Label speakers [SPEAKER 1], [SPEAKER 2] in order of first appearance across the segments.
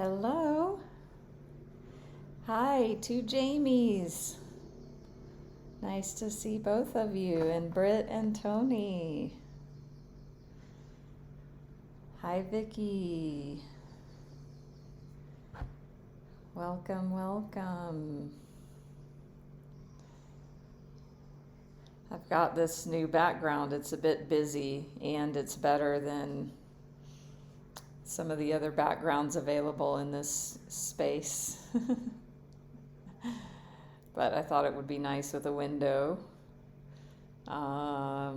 [SPEAKER 1] Hello. Hi, two Jamies. Nice to see both of you, and Britt and Tony. Hi, Vicky. Welcome, welcome. I've got this new background. It's a bit busy, and it's better than some of the other backgrounds available in this space. But I thought it would be nice with a window. Hi,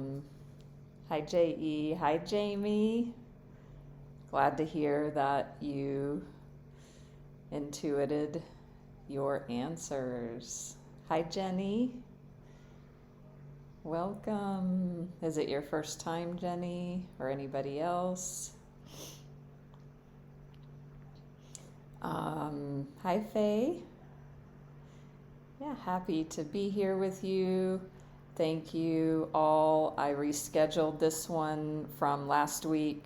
[SPEAKER 1] J.E. Hi, Jamie. Glad to hear that you intuited your answers. Hi, Jenny. Welcome. Is it your first time, Jenny, or anybody else? Hi, Faye. Yeah, happy to be here with you. Thank you all. I rescheduled this one from last week,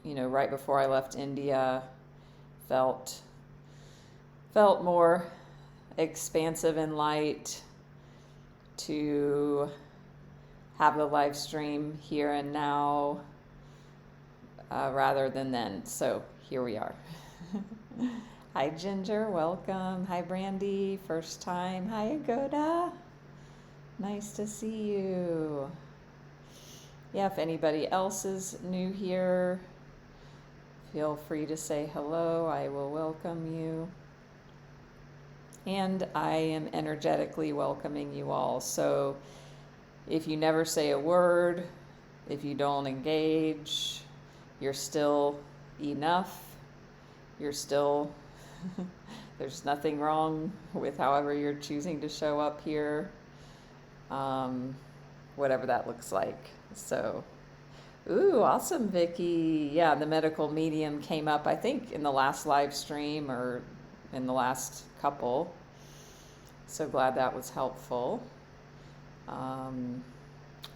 [SPEAKER 1] right before I left India. Felt more expansive and light to have the live stream here and now rather than then. So here we are. Hi, Ginger. Welcome. Hi, Brandy. First time. Hi, Agoda. Nice to see you. Yeah, if anybody else is new here, feel free to say hello. I will welcome you. And I am energetically welcoming you all. So if you never say a word, if you don't engage, you're still enough. You're still, there's nothing wrong with however you're choosing to show up here, whatever that looks like. So, ooh, awesome, Vicky. Yeah, the medical medium came up, I think, in the last live stream or in the last couple. So glad that was helpful.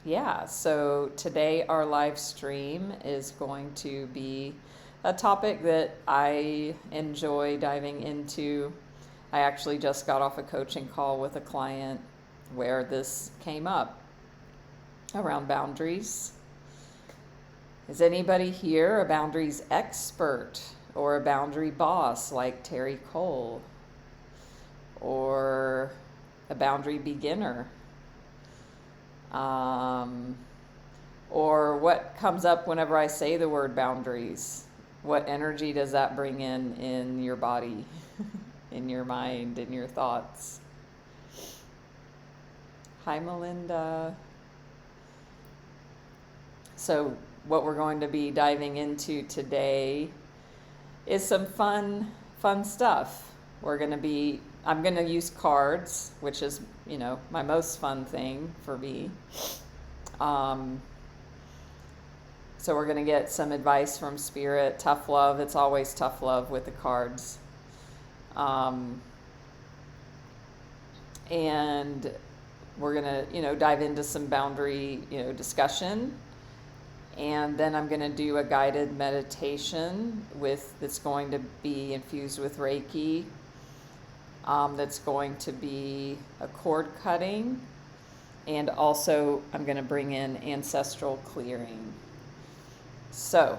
[SPEAKER 1] Yeah, so today our live stream is going to be a topic that I enjoy diving into. I actually just got off a coaching call with a client where this came up around boundaries. Is anybody here a boundaries expert or a boundary boss like Terry Cole? Or a boundary beginner? Or what comes up whenever I say the word boundaries? What energy does that bring in your body, in your mind, in your thoughts? Hi, Melinda. So what we're going to be diving into today is some fun stuff. I'm going to use cards, which is, my most fun thing for me. So we're going to get some advice from Spirit, tough love. It's always tough love with the cards. And we're going to, dive into some boundary, discussion. And then I'm going to do a guided meditation that's going to be infused with Reiki. That's going to be a cord cutting. And also I'm going to bring in Ancestral Clearing. So,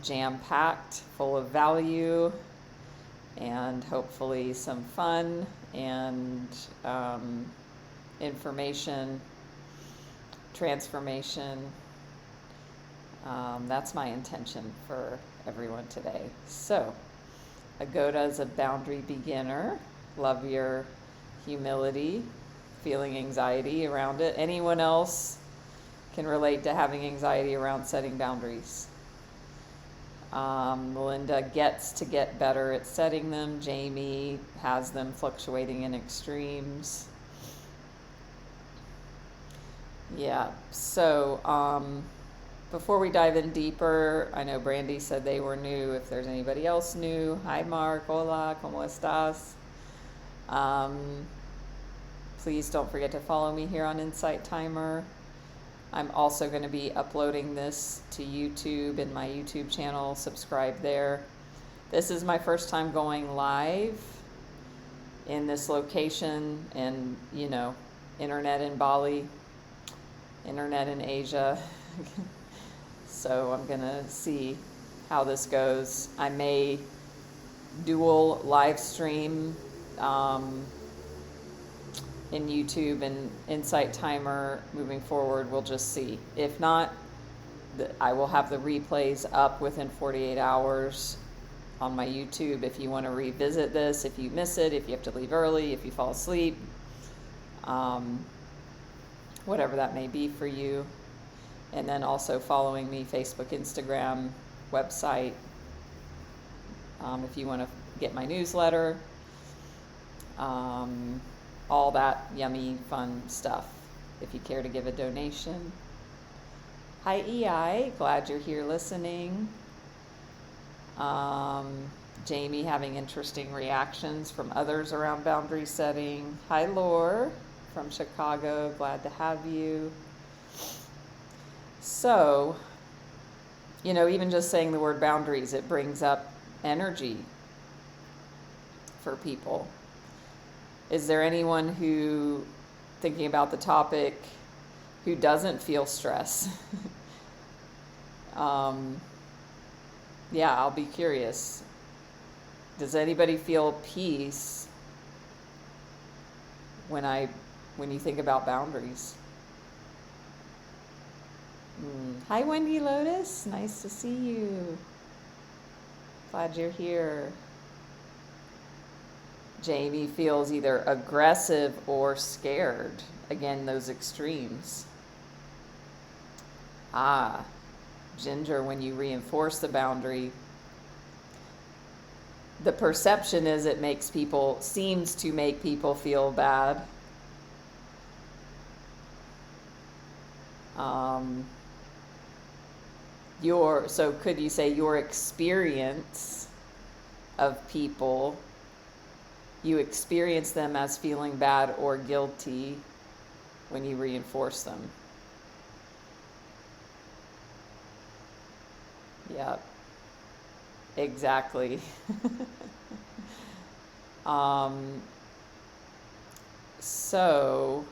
[SPEAKER 1] jam-packed, full of value, and hopefully some fun and information, transformation. That's my intention for everyone today. So, Agoda is a boundary beginner. Love your humility, feeling anxiety around it. Anyone else can relate to having anxiety around setting boundaries. Melinda gets to get better at setting them. Jamie has them fluctuating in extremes. Yeah, so before we dive in deeper, I know Brandy said they were new. If there's anybody else new, hi Mark, hola, ¿cómo estás? Please don't forget to follow me here on Insight Timer. I'm also going to be uploading this to YouTube in my YouTube channel. Subscribe there. This is my first time going live in this location, and internet in Bali, internet in Asia. So I'm gonna see how this goes. I may dual live stream in YouTube and Insight Timer moving forward. We'll just see. If not, I will have the replays up within 48 hours on my YouTube if you want to revisit this, if you miss it, if you have to leave early, if you fall asleep, whatever that may be for you. And then also following me, Facebook, Instagram, website, if you want to get my newsletter, all that yummy, fun stuff, if you care to give a donation. Hi, EI. Glad you're here listening. Jamie having interesting reactions from others around boundary setting. Hi, Laura from Chicago. Glad to have you. So, even just saying the word boundaries, it brings up energy for people. Is there anyone who, thinking about the topic, who doesn't feel stress? Yeah, I'll be curious. Does anybody feel peace when you think about boundaries? Hi, Wendy Lotus. Nice to see you. Glad you're here. Jamie feels either aggressive or scared. Again, those extremes. Ginger, when you reinforce the boundary, the perception is it seems to make people feel bad. So could you say your experience of people, you experience them as feeling bad or guilty when you reinforce them? Yep, exactly. So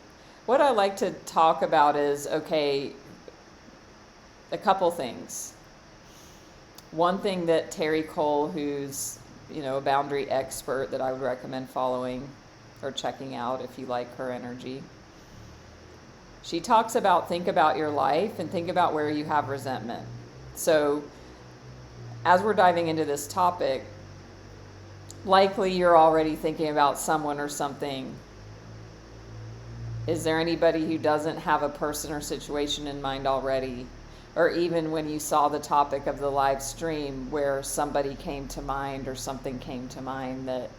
[SPEAKER 1] what I like to talk about is, a couple things. One thing that Terry Cole, who's, a boundary expert that I would recommend following or checking out if you like her energy. She talks about, think about your life and think about where you have resentment. So as we're diving into this topic, likely you're already thinking about someone or something. Is there anybody who doesn't have a person or situation in mind already? Or even when you saw the topic of the live stream where somebody came to mind or something came to mind that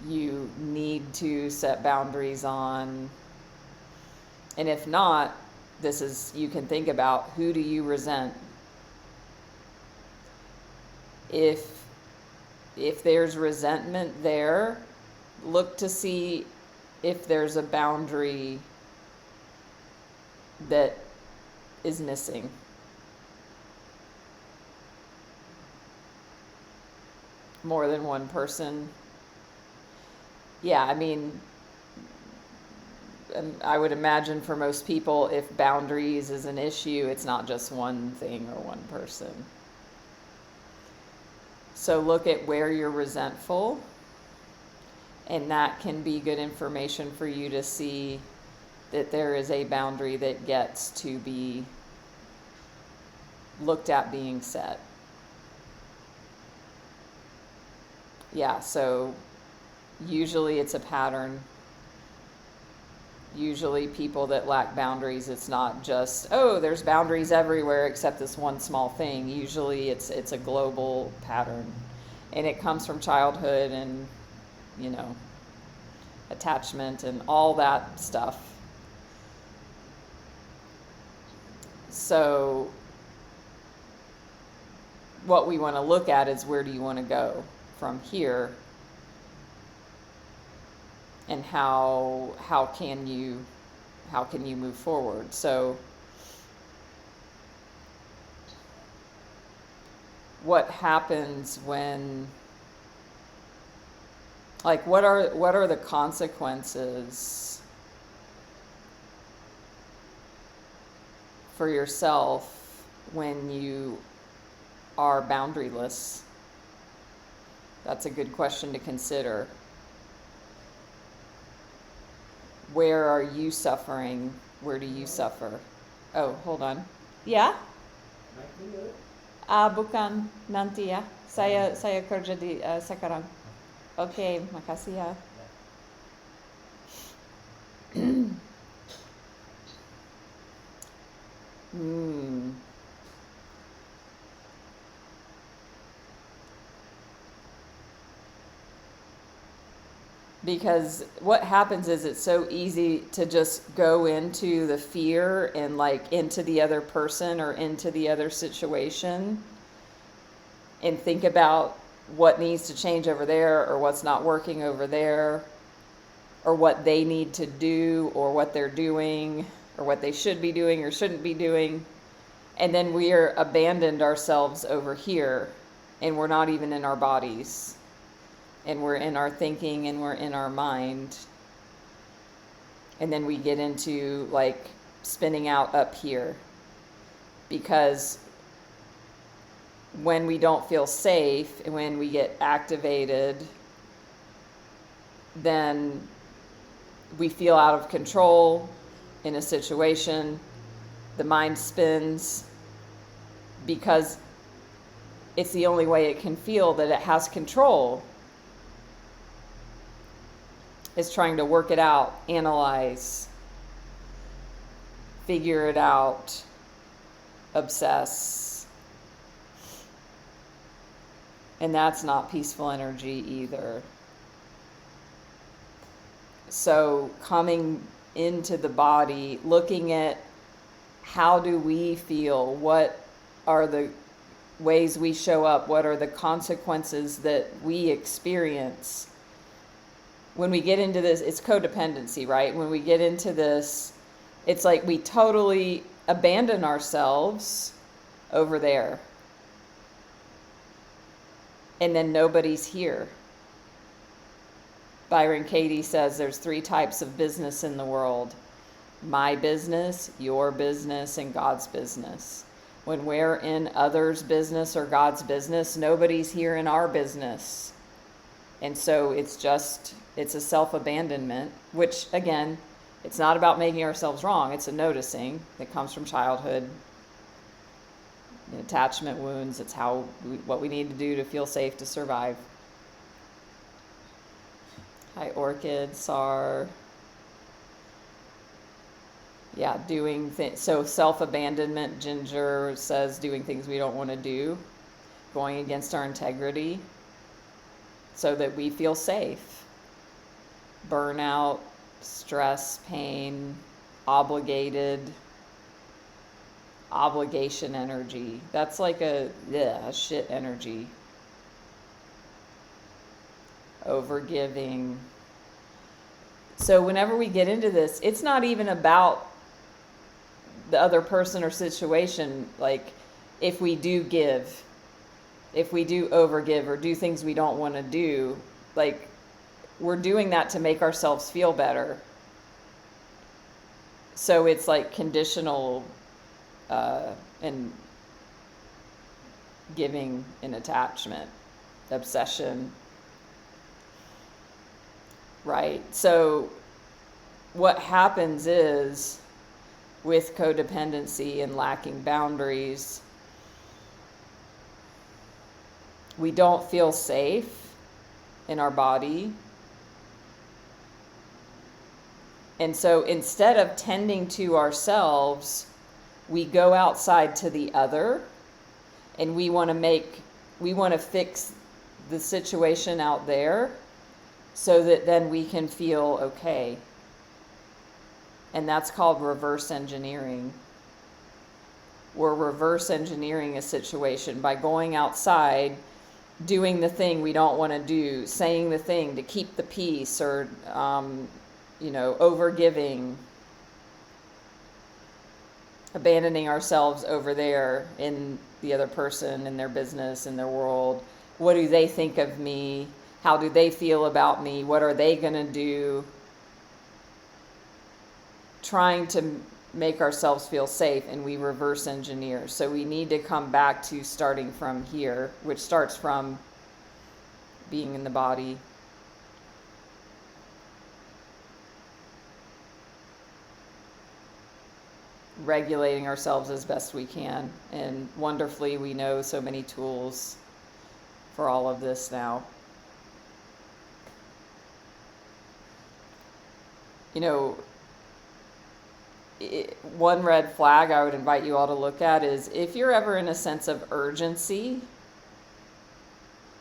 [SPEAKER 1] you need to set boundaries on? And if not, you can think about, who do you resent? If there's resentment there, look to see if there's a boundary that is missing. More than one person. Yeah, I would imagine for most people, if boundaries is an issue, it's not just one thing or one person. So look at where you're resentful, and that can be good information for you to see that there is a boundary that gets to be looked at being set. Yeah, so usually it's a pattern. Usually people that lack boundaries, it's not just, there's boundaries everywhere except this one small thing. Usually it's a global pattern. And it comes from childhood and, attachment and all that stuff. So what we want to look at is, where do you want to go from here? And how can you move forward? So what happens when Like, what are the consequences for yourself when you are boundaryless? That's a good question to consider. Where are you suffering? Where do you suffer? Oh, hold on. Ya? Bukan nanti ya. Saya kerja di sekarang. Oke, makasih ya. Because what happens is it's so easy to just go into the fear and like into the other person or into the other situation and think about what needs to change over there or what's not working over there or what they need to do or what they're doing or what they should be doing or shouldn't be doing. And then we are abandoned ourselves over here and we're not even in our bodies. And we're in our thinking and we're in our mind. And then we get into like spinning out up here. Because when we don't feel safe and when we get activated, then we feel out of control in a situation. The mind spins because it's the only way it can feel that it has control. Is trying to work it out, analyze, figure it out, obsess. And that's not peaceful energy either. So coming into the body, looking at how do we feel, what are the ways we show up, what are the consequences that we experience. When we get into this, it's codependency, right? When we get into this, it's like we totally abandon ourselves over there. And then nobody's here. Byron Katie says there's 3 types of business in the world. My business, your business, and God's business. When we're in others' business or God's business, nobody's here in our business. And so it's a self-abandonment, which, again, it's not about making ourselves wrong. It's a noticing that comes from childhood, attachment wounds. It's what we need to do to feel safe to survive. Hi, Orchid, Sar. Yeah, so self-abandonment, Ginger says doing things we don't want to do, going against our integrity so that we feel safe. Burnout, stress, pain, obligation energy. That's like a shit energy. Overgiving. So whenever we get into this, it's not even about the other person or situation. Like if we do give, if we do overgive or do things we don't want to do, like we're doing that to make ourselves feel better. So it's like conditional and giving and attachment, obsession. Right. So what happens is with codependency and lacking boundaries, we don't feel safe in our body. And so instead of tending to ourselves, we go outside to the other and we want to fix the situation out there so that then we can feel okay. And that's called reverse engineering. We're reverse engineering a situation by going outside, doing the thing we don't want to do, saying the thing to keep the peace, or overgiving, abandoning ourselves over there in the other person, in their business, in their world. What do they think of me? How do they feel about me? What are they going to do? Trying to make ourselves feel safe, and we reverse engineer. So we need to come back to starting from here, which starts from being in the body. Regulating ourselves as best we can. And wonderfully, we know so many tools for all of this now. You know, one red flag I would invite you all to look at is if you're ever in a sense of urgency,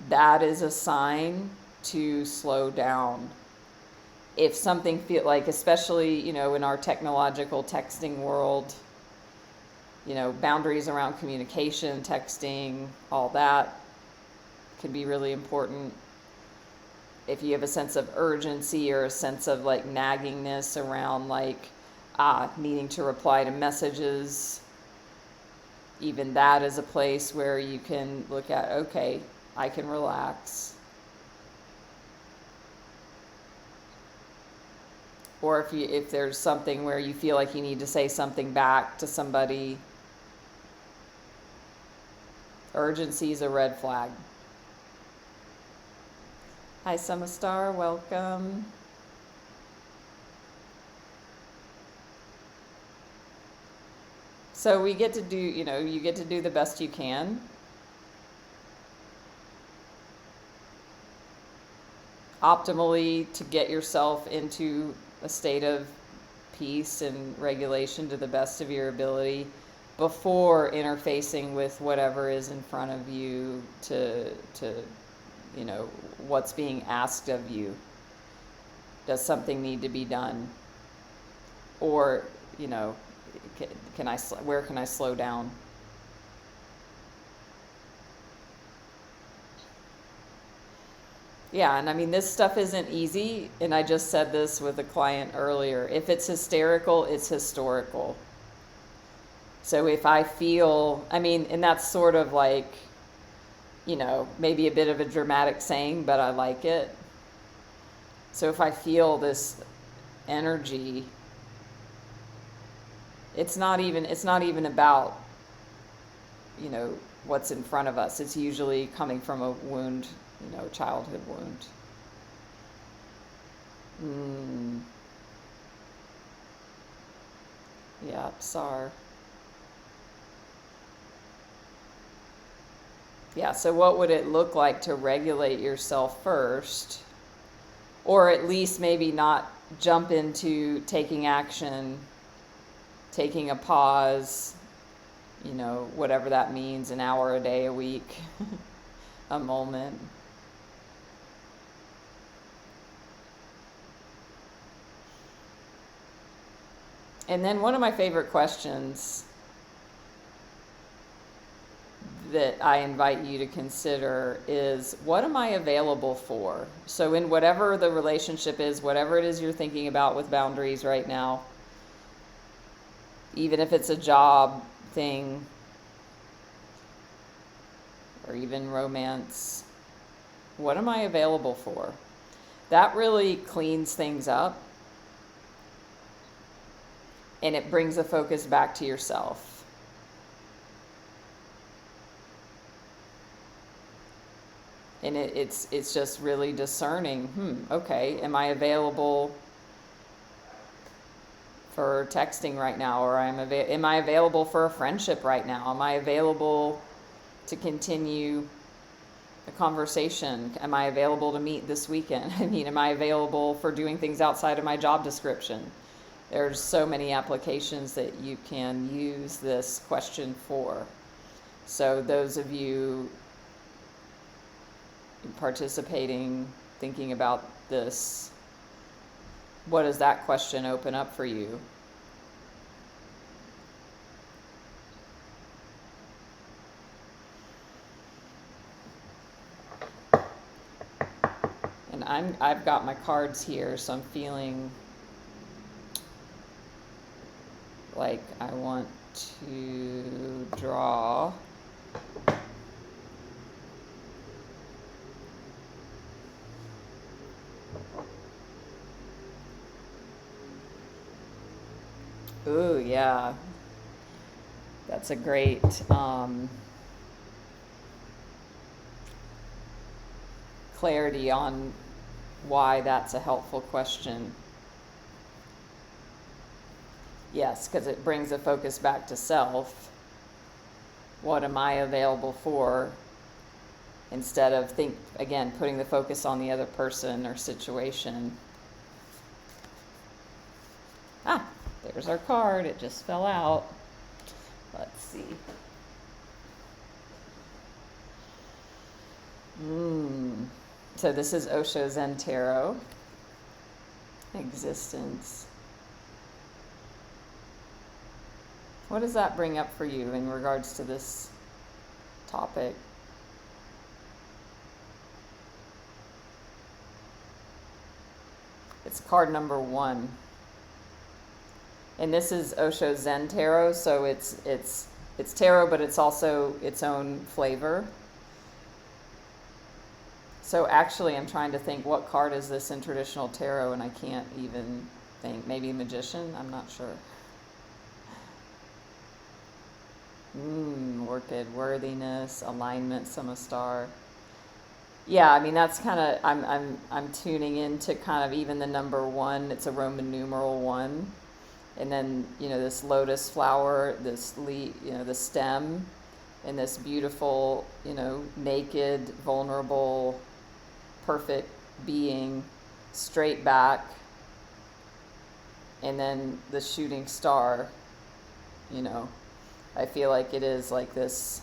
[SPEAKER 1] that is a sign to slow down. If something feel like, especially, you know, in our technological texting world, you know, boundaries around communication, texting, all that can be really important. If you have a sense of urgency or a sense of like naggingness around like needing to reply to messages, even that is a place where you can look at, okay, I can relax. Or if there's something where you feel like you need to say something back to somebody, urgency is a red flag. Hi, Sumastar, welcome. So we get to do, you know, you get to do the best you can. Optimally, to get yourself into a state of peace and regulation to the best of your ability before interfacing with whatever is in front of you to you know, what's being asked of you. Does something need to be done? Or, you know, where can I slow down? Yeah, and I mean, this stuff isn't easy, and I just said this with a client earlier. If it's hysterical, it's historical. So if I feel, I mean, and that's sort of like, you know, maybe a bit of a dramatic saying, but I like it. So if I feel this energy, it's not even about, you know, what's in front of us. It's usually coming from a wound, you know, childhood wound. Yeah, SAR. Yeah, so what would it look like to regulate yourself first? Or at least maybe not jump into taking action, taking a pause, you know, whatever that means, an hour a day, a week, a moment. And then one of my favorite questions that I invite you to consider is, what am I available for? So in whatever the relationship is, whatever it is you're thinking about with boundaries right now, even if it's a job thing or even romance, what am I available for? That really cleans things up, and it brings the focus back to yourself. And it's just really discerning, okay, am I available for texting right now? Or am I available for a friendship right now? Am I available to continue a conversation? Am I available to meet this weekend? I mean, am I available for doing things outside of my job description? There's so many applications that you can use this question for. So those of you participating, thinking about this, what does that question open up for you? And I've got my cards here, so I'm feeling like I want to draw Ooh, yeah. That's a great clarity on why that's a helpful question. Yes, because it brings the focus back to self. What am I available for? Instead of putting the focus on the other person or situation. Ah, there's our card. It just fell out. Let's see. So this is Osho Zen Tarot. Existence. What does that bring up for you in regards to this topic? It's card number 1. And this is Osho Zen Tarot, so it's tarot, but it's also its own flavor. So actually, I'm trying to think, what card is this in traditional tarot, and I can't even think. Maybe Magician? I'm not sure. Orchid, worthiness, alignment, Samastar. Yeah, I mean, that's kind of, I'm tuning into kind of even the number 1. It's a Roman numeral 1. And then, this lotus flower, this the stem, and this beautiful, naked, vulnerable, perfect being, straight back. And then the shooting star, I feel like it is like this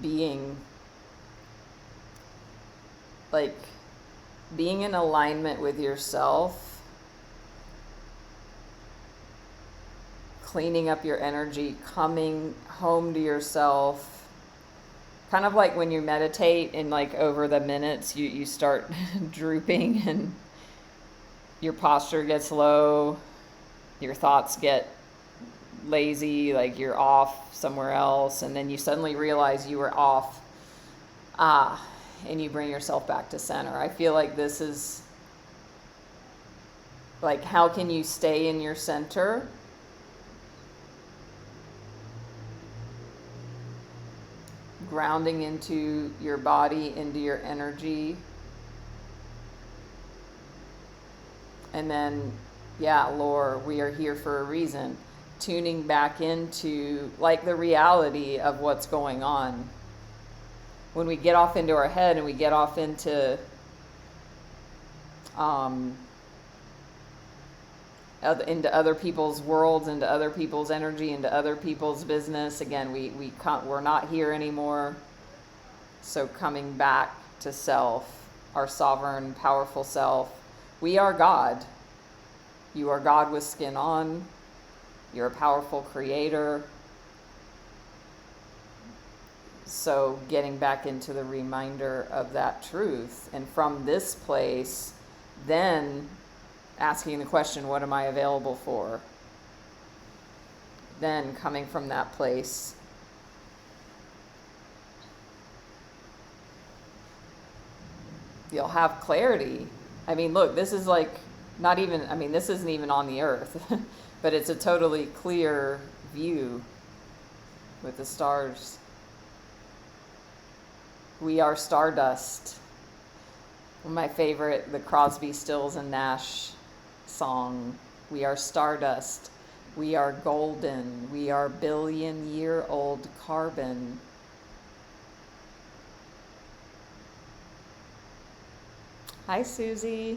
[SPEAKER 1] being, like being in alignment with yourself, cleaning up your energy, coming home to yourself. Kind of like when you meditate and like over the minutes you start drooping and your posture gets low, your thoughts get lazy, like you're off somewhere else, and then you suddenly realize you were off, and you bring yourself back to center. I feel like this is like, how can you stay in your center? Grounding into your body, into your energy. And then, Lore, we are here for a reason. Tuning back into like the reality of what's going on. When we get off into our head and we get off into other people's worlds, into other people's energy, into other people's business, again, we're not here anymore. So coming back to self, our sovereign, powerful self. We are God. You are God with skin on. You're a powerful creator. So getting back into the reminder of that truth. And from this place, then asking the question, what am I available for? Then coming from that place, you'll have clarity. I mean, look, this is like this isn't even on the earth, but it's a totally clear view with the stars. We are stardust. My favorite, the Crosby, Stills, and Nash song. We are stardust. We are golden. We are billion-year-old carbon. Hi, Susie.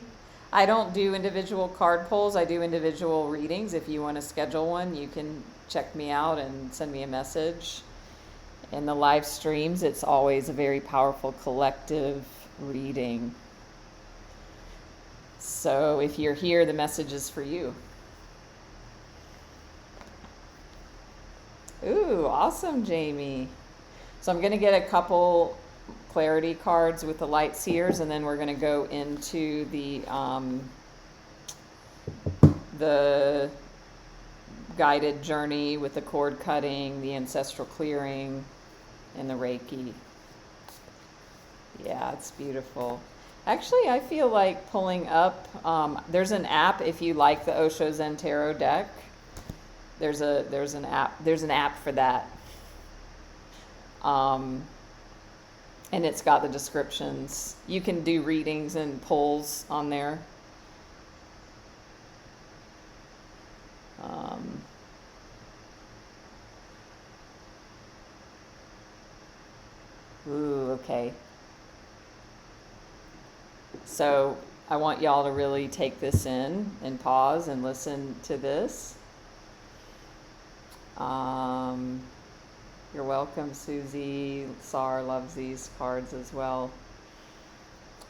[SPEAKER 1] I don't do individual card pulls. I do individual readings. If you want to schedule one, you can check me out and send me a message. In the live streams, it's always a very powerful collective reading. So if you're here, the message is for you. Ooh, awesome, Jamie. So I'm going to get a couple clarity cards with the light seers, and then we're going to go into the guided journey with the cord cutting, the ancestral clearing, and the Reiki. Yeah, it's beautiful. Actually, I feel like pulling up, there's an app if you like the Osho Zen Tarot deck. There's an app for that. And it's got the descriptions. You can do readings and pulls on there. Ooh, okay. So I want y'all to really take this in and pause and listen to this. You're welcome, Susie. Sar loves these cards as well.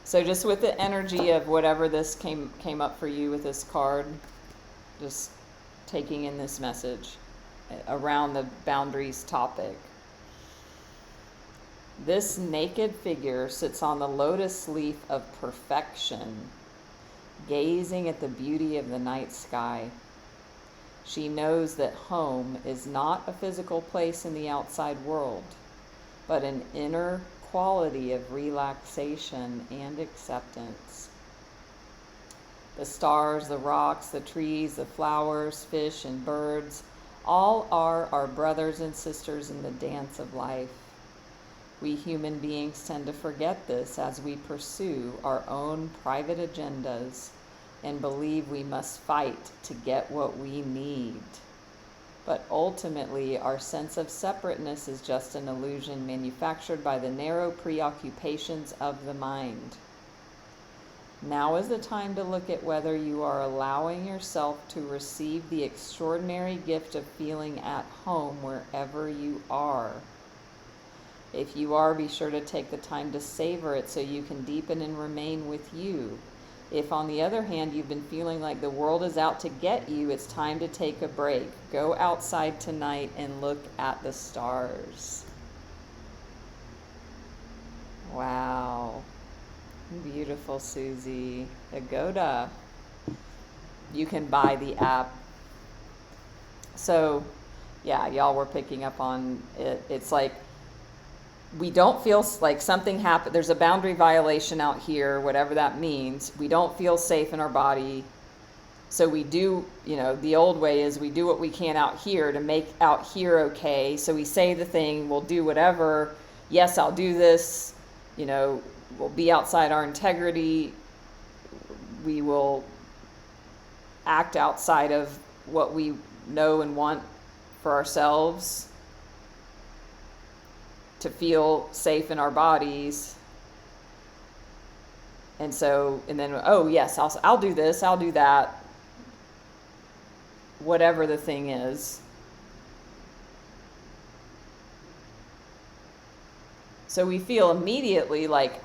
[SPEAKER 1] So just with the energy of whatever this came up for you with this card, just taking in this message around the boundaries topic. This naked figure sits on the lotus leaf of perfection, gazing at the beauty of the night sky. She knows that home is not a physical place in the outside world, but an inner quality of relaxation and acceptance. The stars, the rocks, the trees, the flowers, fish, and birds, all are our brothers and sisters in the dance of life. We human beings tend to forget this as we pursue our own private agendas and believe we must fight to get what we need. But ultimately, our sense of separateness is just an illusion manufactured by the narrow preoccupations of the mind. Now is the time to look at whether you are allowing yourself to receive the extraordinary gift of feeling at home wherever you are. If you are, be sure to take the time to savor it so you can deepen and remain with you. If, on the other hand, you've been feeling like the world is out to get you, it's time to take a break. Go outside tonight and look at the stars. Wow. Beautiful, Susie. Agoda. You can buy the app. So, yeah, y'all were picking up on it. It's like, we don't feel like something happened. There's a boundary violation out here, whatever that means. We don't feel safe in our body. So we do, the old way is we do what we can out here to make out here okay. So we say the thing, we'll do whatever. Yes, I'll do this. We'll be outside our integrity. We will act outside of what we know and want for ourselves to feel safe in our bodies. And then, oh yes, I'll do this, I'll do that, whatever the thing is. So we feel immediately like,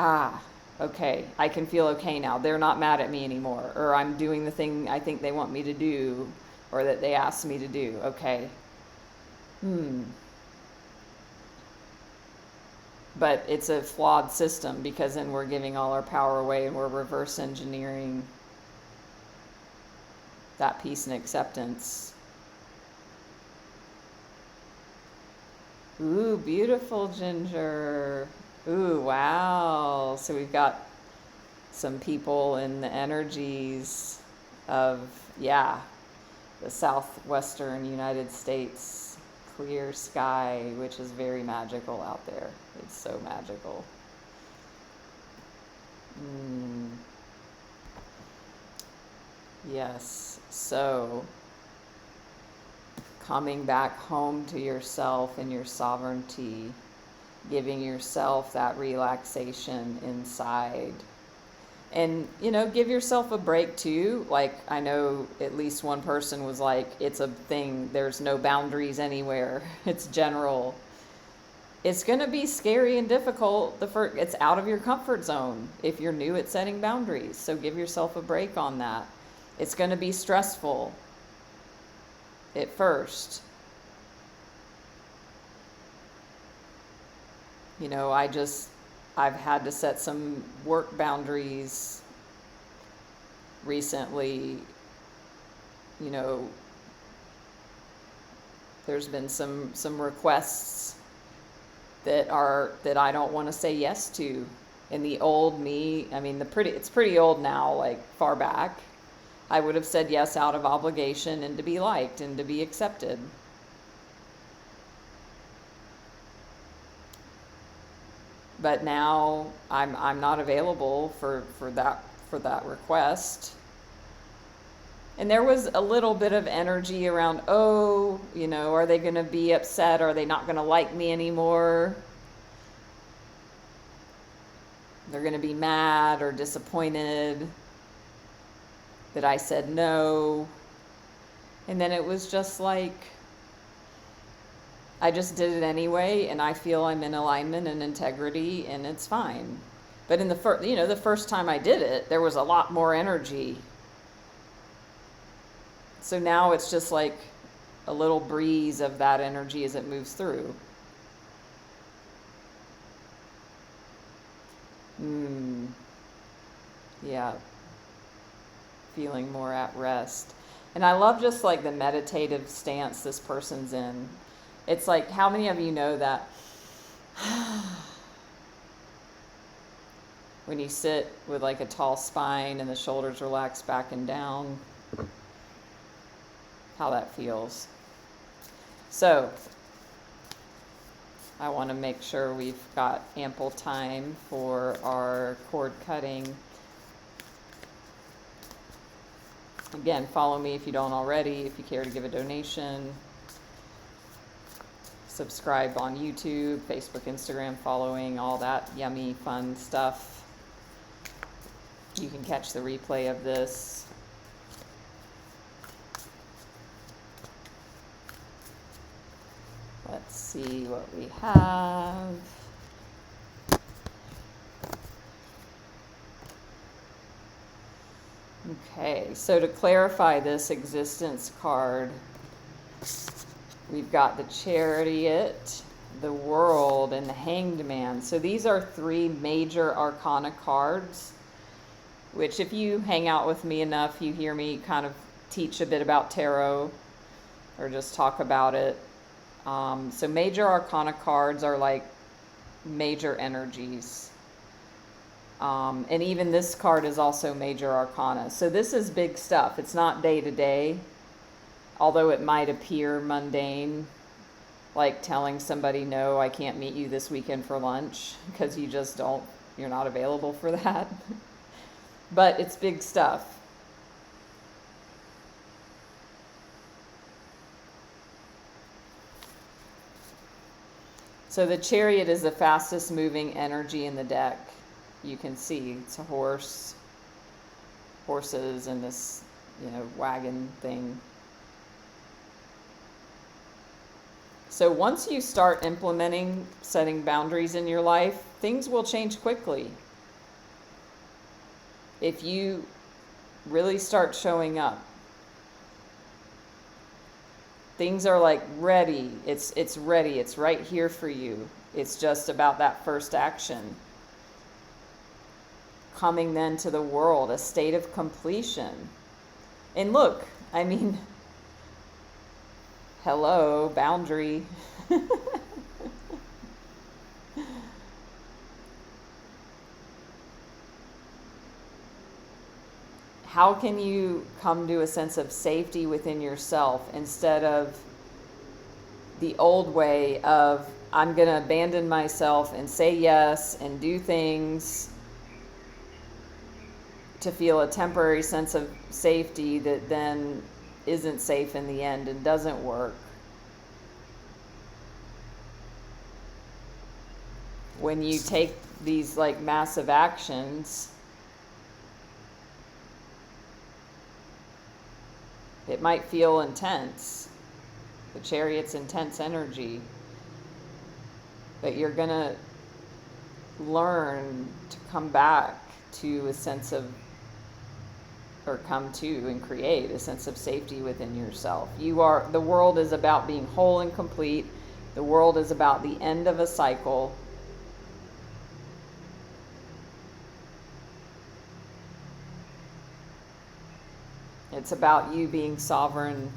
[SPEAKER 1] okay, I can feel okay now. They're not mad at me anymore, or I'm doing the thing I think they want me to do, or that they asked me to do. Okay. But it's a flawed system, because then we're giving all our power away and we're reverse engineering that peace and acceptance. Ooh, beautiful, Ginger. Ooh, wow. So we've got some people in the energies of, the southwestern United States. Clear sky, which is very magical out there. It's so magical. Yes, so coming back home to yourself and your sovereignty, giving yourself that relaxation inside. And, give yourself a break too. Like, I know at least one person was like, it's a thing, there's no boundaries anywhere. It's general. It's going to be scary and difficult. It's out of your comfort zone if you're new at setting boundaries. So give yourself a break on that. It's going to be stressful at first. I've had to set some work boundaries recently. There's been some requests that I don't want to say yes to, In the old me, I mean, it's pretty old now, like far back, I would have said yes out of obligation and to be liked and to be accepted. But now I'm not available for that request. And there was a little bit of energy around, oh, are they going to be upset? Are they not going to like me anymore? They're going to be mad or disappointed that I said no. And then it was just like, I just did it anyway, and I feel I'm in alignment and integrity, and it's fine. But in the first time I did it, there was a lot more energy. So now it's just like a little breeze of that energy as it moves through. Yeah. Feeling more at rest. And I love just like the meditative stance this person's in. It's like, how many of you know that when you sit with like a tall spine and the shoulders relax back and down, how that feels? So I want to make sure we've got ample time for our cord cutting. Again, follow me if you don't already, if you care to give a donation. Subscribe on YouTube, Facebook, Instagram, following, all that yummy, fun stuff. You can catch the replay of this. Let's see what we have. Okay, so to clarify this existence card, we've got the Chariot, the World, and the Hanged Man. So these are three major arcana cards, which if you hang out with me enough, you hear me kind of teach a bit about tarot or just talk about it. So major arcana cards are like major energies. And even this card is also major arcana. So this is big stuff. It's not day to day, although it might appear mundane, like telling somebody, no, I can't meet you this weekend for lunch, because you're not available for that. But it's big stuff. So the Chariot is the fastest moving energy in the deck. You can see it's a horses and this, wagon thing. So once you start implementing setting boundaries in your life, things will change quickly. If you really start showing up, things are like ready. It's ready. It's right here for you. It's just about that first action. Coming then to the world, a state of completion. And look, I mean, hello, boundary. How can you come to a sense of safety within yourself instead of the old way of, I'm going to abandon myself and say yes and do things to feel a temporary sense of safety that then isn't safe in the end and doesn't work? When you take these like massive actions, it might feel intense. The Chariot's intense energy. But you're going to learn to come back to a sense of, or come to and create a sense of safety within yourself. The world is about being whole and complete. The world is about the end of a cycle. It's about you being sovereign.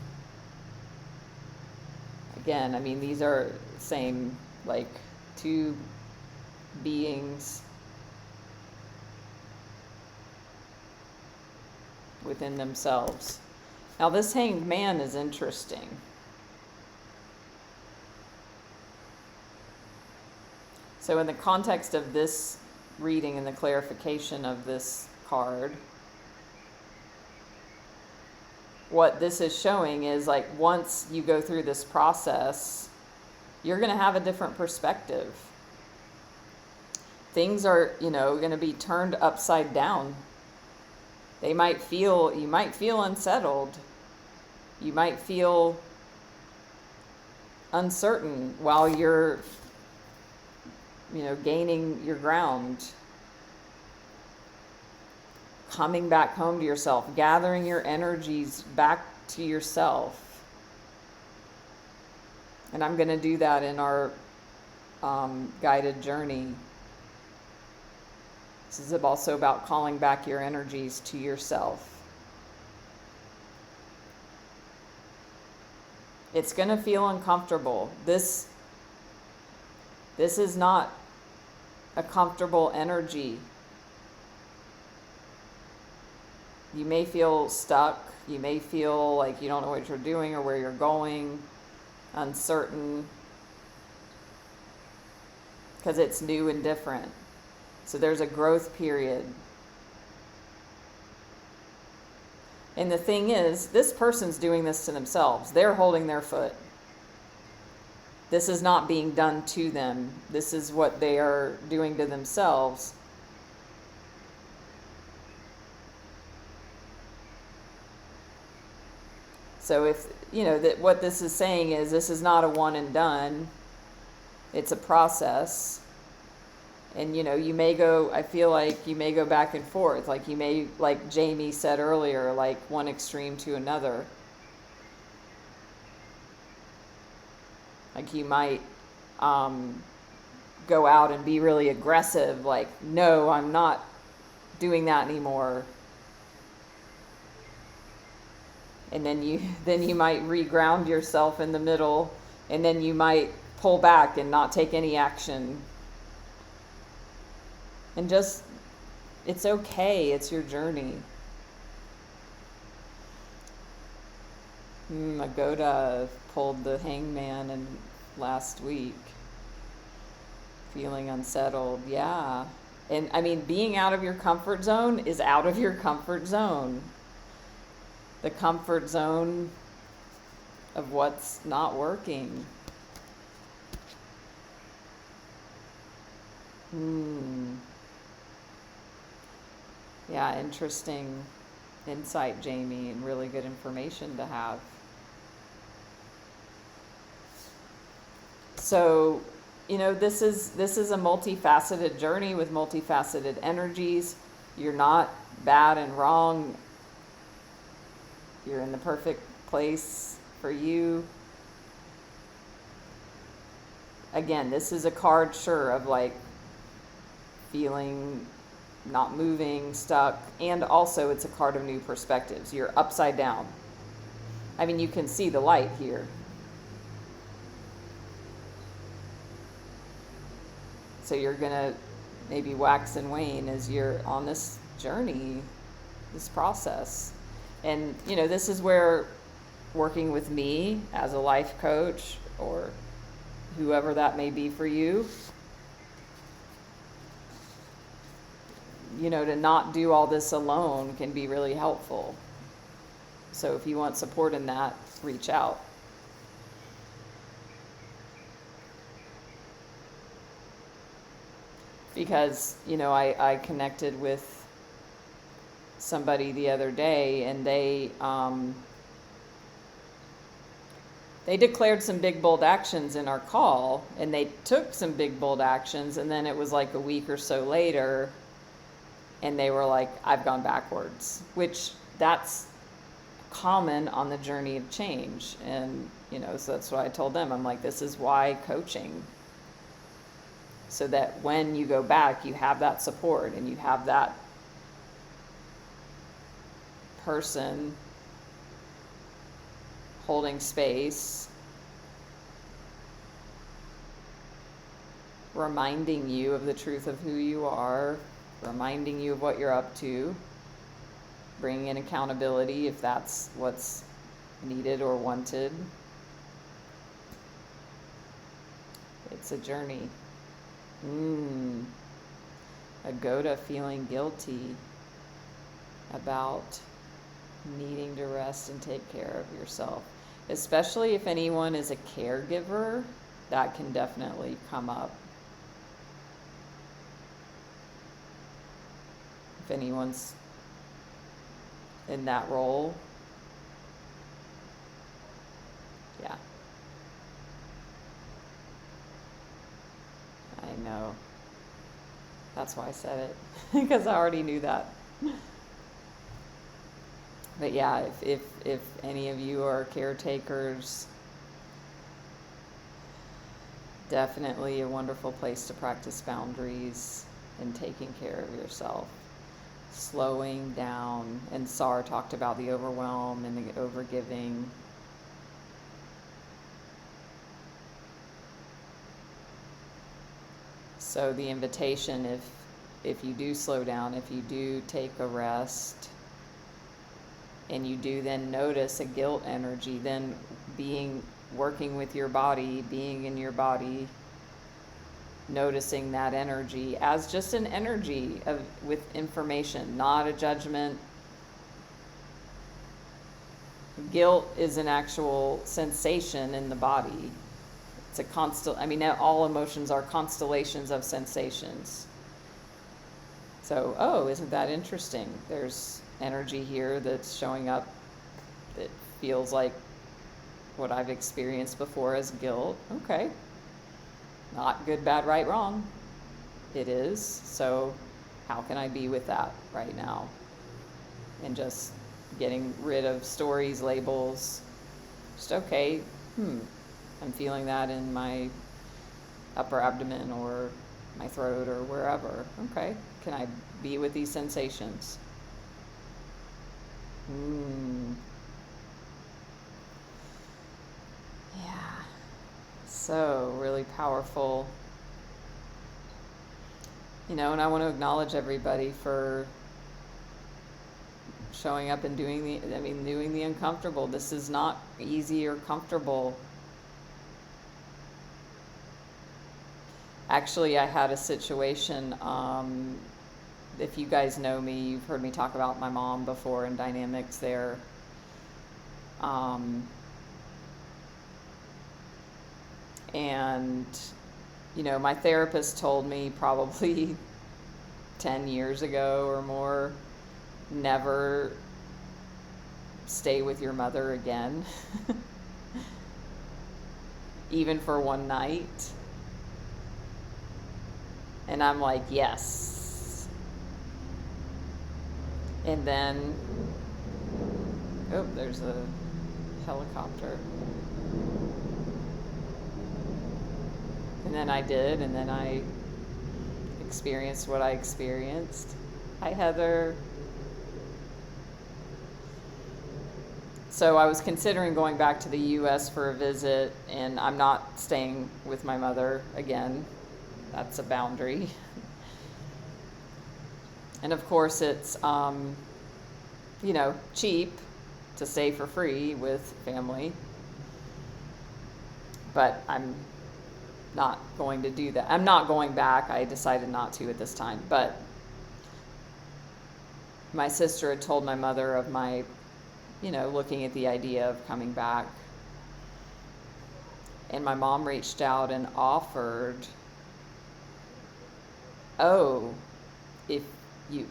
[SPEAKER 1] Again, I mean, these are same, like, two beings within themselves. Now, this Hanged Man is interesting. So in the context of this reading and the clarification of this card, what this is showing is like once you go through this process, you're going to have a different perspective. Things are, going to be turned upside down. You might feel unsettled. You might feel uncertain while you're, gaining your ground. Coming back home to yourself, gathering your energies back to yourself. And I'm going to do that in our guided journey. This is also about calling back your energies to yourself. It's going to feel uncomfortable. This is not a comfortable energy. You may feel stuck. You may feel like you don't know what you're doing or where you're going, uncertain, because it's new and different. So there's a growth period. And the thing is, this person's doing this to themselves. They're holding their foot. This is not being done to them. This is what they are doing to themselves. So if, that what this is saying is this is not a one and done. It's a process. And, you may go, I feel like you may go back and forth. Like you may, like Jamie said earlier, like one extreme to another. Like you might go out and be really aggressive. Like, no, I'm not doing that anymore. And then you might reground yourself in the middle, and then you might pull back and not take any action. And just, it's okay. It's your journey. Agoda pulled the Hangman last week. Feeling unsettled. Yeah. And I mean, being out of your comfort zone is out of your comfort zone. The comfort zone of what's not working. Yeah, interesting insight, Jamie, and really good information to have. So, this is a multifaceted journey with multifaceted energies. You're not bad and wrong. You're in the perfect place for you. Again, this is a card, sure, of like feeling not moving, stuck, and also it's a card of new perspectives. You're upside down. I mean, you can see the light here. So you're going to maybe wax and wane as you're on this journey, this process. And, this is where working with me as a life coach or whoever that may be for you, to not do all this alone can be really helpful. So if you want support in that, reach out. Because, I connected with somebody the other day, and they declared some big, bold actions in our call, and they took some big, bold actions, and then it was like a week or so later, and they were like, I've gone backwards, which that's common on the journey of change. And, so that's what I told them. I'm like, this is why coaching. So that when you go back, you have that support and you have that person holding space, reminding you of the truth of who you are, reminding you of what you're up to, bringing in accountability if that's what's needed or wanted. It's a journey. Agoda feeling guilty about needing to rest and take care of yourself. Especially if anyone is a caregiver, that can definitely come up. If anyone's in that role, yeah. I know. That's why I said it, because I already knew that. But yeah, if any of you are caretakers, definitely a wonderful place to practice boundaries and taking care of yourself. Slowing down. And Sar talked about the overwhelm and the overgiving. So the invitation, if you do slow down, if you do take a rest, and you do then notice a guilt energy, then working with your body, being in your body, noticing that energy as just an energy with information, not a judgment. Guilt is an actual sensation in the body. It's a all emotions are constellations of sensations. So, isn't that interesting? There's energy here that's showing up that feels like what I've experienced before as guilt. Okay. Not good, bad, right, wrong. It is. So how can I be with that right now? And just getting rid of stories, labels. Just, okay, I'm feeling that in my upper abdomen or my throat or wherever. Okay, can I be with these sensations? Yeah. So really powerful. And I want to acknowledge everybody for showing up and doing the uncomfortable. This is not easy or comfortable. Actually, I had a situation, if you guys know me, you've heard me talk about my mom before and dynamics there. And, my therapist told me probably 10 years ago or more, never stay with your mother again, even for one night. And I'm like, yes. And then, there's a helicopter. And then I did, and then I experienced what I experienced. Hi, Heather. So I was considering going back to the U.S. for a visit, and I'm not staying with my mother again. That's a boundary. And of course it's, cheap to stay for free with family. But I'm not going to do that. I'm not going back. I decided not to at this time. But my sister had told my mother of my, looking at the idea of coming back. And my mom reached out and offered,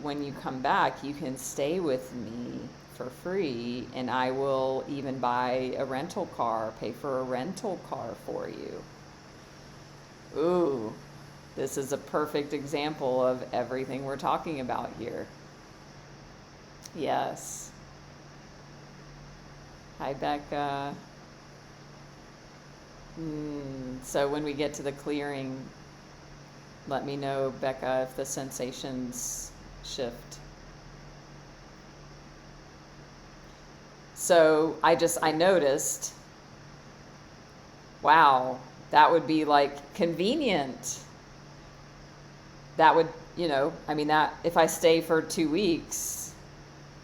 [SPEAKER 1] when you come back, you can stay with me for free, and I will even buy a rental car, pay for a rental car for you. Ooh, this is a perfect example of everything we're talking about here. Yes. Hi, Becca. So when we get to the clearing, let me know, Becca, if the sensations shift. So I noticed, wow, that would be like convenient. That would, that if I stay for 2 weeks,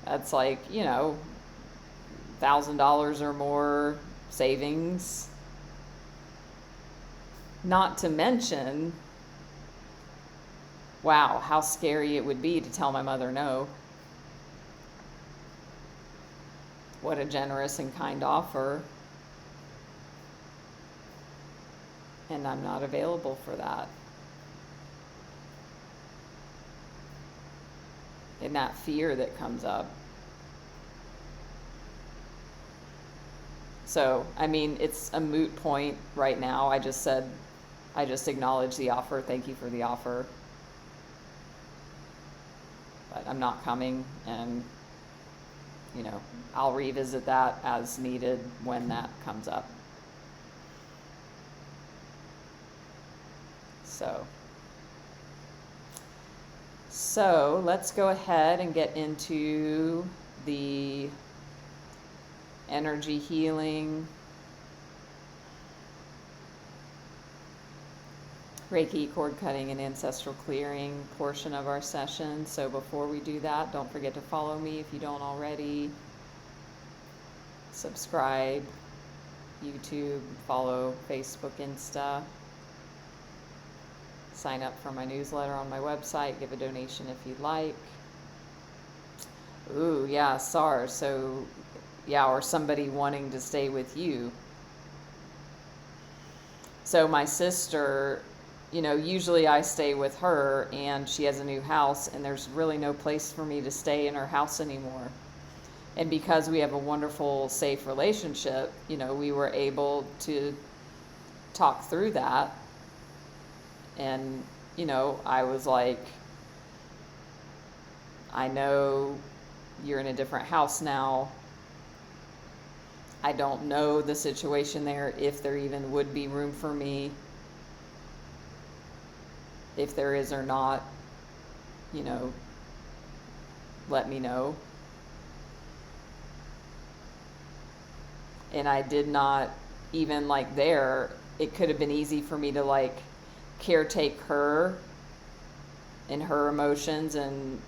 [SPEAKER 1] That's like, $1,000 or more savings. Not to mention, wow, how scary it would be to tell my mother no. What a generous and kind offer. And I'm not available for that. And that fear that comes up. So, I mean, it's a moot point right now. I just acknowledged the offer. Thank you for the offer. But I'm not coming, and, I'll revisit that as needed when that comes up. So let's go ahead and get into the energy healing, Reiki, cord cutting, and ancestral clearing portion of our session. So before we do that, don't forget to follow me if you don't already. Subscribe, YouTube, follow Facebook, Insta. Sign up for my newsletter on my website. Give a donation if you'd like. Ooh, yeah, SARS. So, yeah, or somebody wanting to stay with you. So my sister, usually I stay with her, and she has a new house, and there's really no place for me to stay in her house anymore. And because we have a wonderful, safe relationship, we were able to talk through that. And, I was like, I know you're in a different house now. I don't know the situation there, if there even would be room for me. If there is or not, let me know. And I did not even there, it could have been easy for me to caretake her and her emotions and